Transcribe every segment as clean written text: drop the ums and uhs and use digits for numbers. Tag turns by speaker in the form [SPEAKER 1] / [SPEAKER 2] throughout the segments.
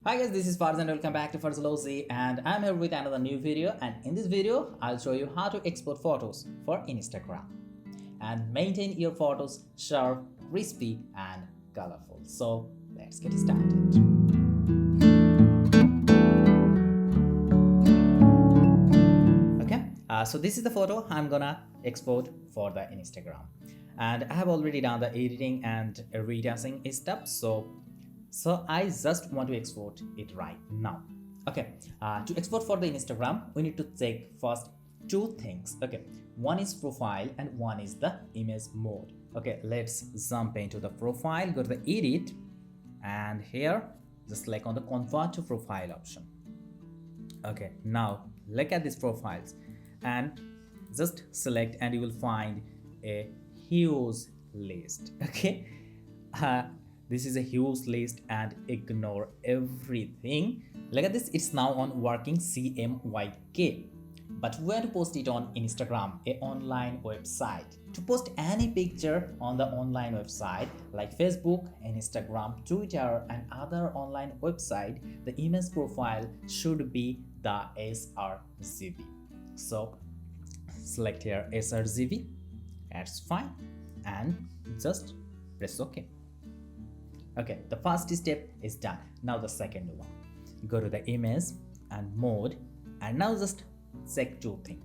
[SPEAKER 1] Hi guys, this is Farz and welcome back to Farzalozy, and I'm here with another new video, and in this video I'll show you how to export photos for Instagram and maintain your photos sharp, crispy and colorful. So let's get started. Okay, so this is the photo I'm gonna export for the Instagram, and I have already done the editing and redancing stuff, so I just want to export it right now. Okay, to export for the Instagram we need to check first two things. Okay, one is profile and one is the image mode. Okay, let's jump into the profile, go to the edit, and here just click on the convert to profile option. Okay, now look at these profiles and just select and you will find a huge list. Okay, uh, this is a huge list and ignore everything. Look at this, it's now on working CMYK, but where to post it on Instagram, a online website. To post any picture on the online website like Facebook, Instagram, Twitter and other online website, the image profile should be the sRGB. So select here sRGB, that's fine, and just press OK. Okay, the first step is done. Now the second one, go to the image and mode, and now just check two things.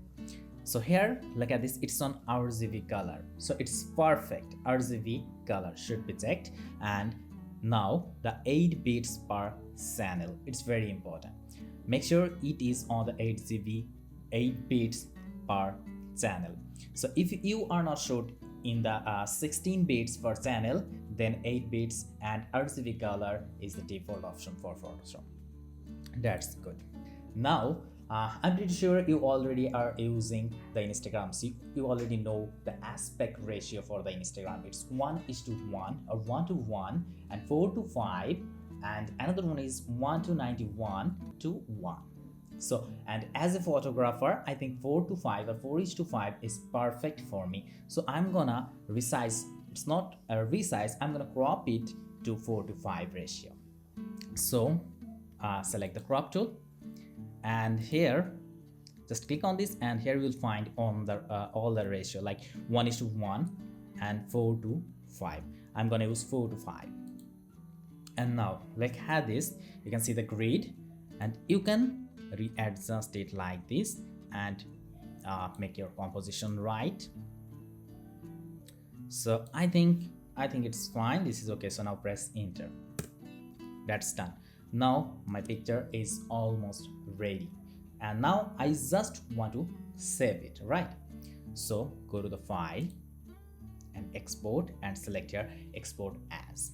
[SPEAKER 1] So here look at this, it's on RGB color, so it's perfect. RGB color should be checked, and now the 8 bits per channel, it's very important. Make sure it is on the 8GB 8 bits per channel. So if you are not sure in the 16 bits per channel, then 8 bits and RGB color is the default option for Photoshop. That's good. Now I'm pretty sure you already are using the Instagram, so you already know the aspect ratio for the Instagram. It's 1:1 or 1:1 and 4:5, and another one is 1:91:1. So, and as a photographer, I think 4:5 or 4:5 is perfect for me. So I'm gonna resize, it's not a resize, I'm gonna crop it to 4:5 ratio. So select the crop tool, and here just click on this, and here you will find on the all the ratio like 1:1 and 4:5. I'm gonna use 4:5. And now like at this, you can see the grid, and you can readjust it like this and make your composition right. So I think it's fine, this is okay. So now press enter. That's done. Now my picture is almost ready, and now I just want to save it, right? So go to the file and export, and select here export as.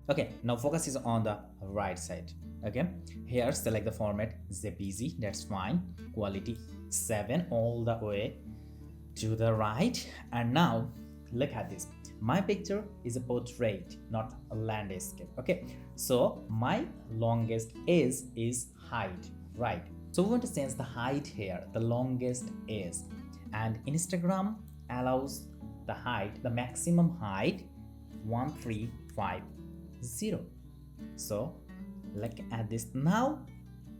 [SPEAKER 1] Okay, now focus is on the right side. Okay, here select the format JPG, that's fine, quality 7 all the way to the right. And now look at this, my picture is a portrait, not a landscape. Okay, so my longest is height, right? So we want to change the height here, the longest is, and Instagram allows the height, the maximum height 1350. So look at this. Now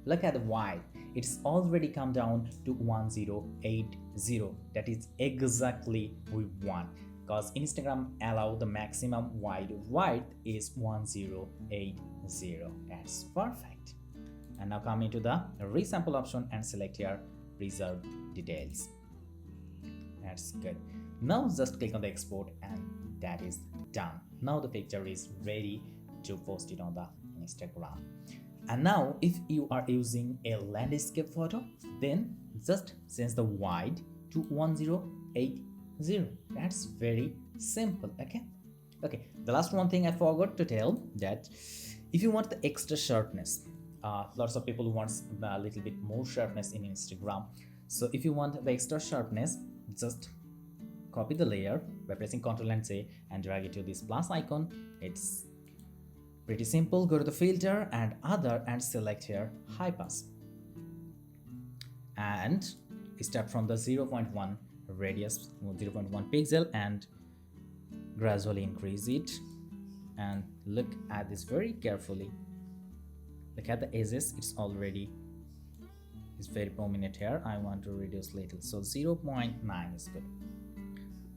[SPEAKER 1] look at the wide, it's already come down to 1080. That is exactly we want, because Instagram allow the maximum wide width is 1080. That's perfect. And now come into the resample option and select here preserve details. That's good. Now just click on the export, and that is done. Now the picture is ready to post it on the Instagram. And now if you are using a landscape photo, then just change the wide to 1080. That's very simple. Okay, the last one thing I forgot to tell, that if you want the extra sharpness, lots of people want a little bit more sharpness in Instagram. So if you want the extra sharpness, just copy the layer by pressing Ctrl and J and drag it to this plus icon. It's pretty simple. Go to the filter and other and select here high pass, and start from the 0.1 radius, 0.1 pixel, and gradually increase it And look at this very carefully. Look at the edges, it's very prominent here. I want to reduce little, so 0.9 is good.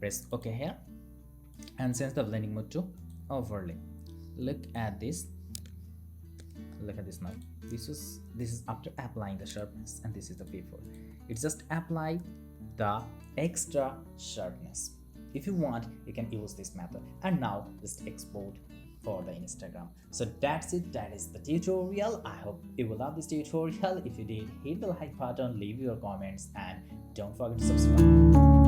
[SPEAKER 1] Press OK here and change the blending mode to overlay. Look at this. Look at this now. This is after applying the sharpness, and this is the before. It just apply the extra sharpness. If you want, you can use this method. And now just export for the Instagram. So that's it. That is the tutorial. I hope you will love this tutorial. If you did, hit the like button, leave your comments, and don't forget to subscribe.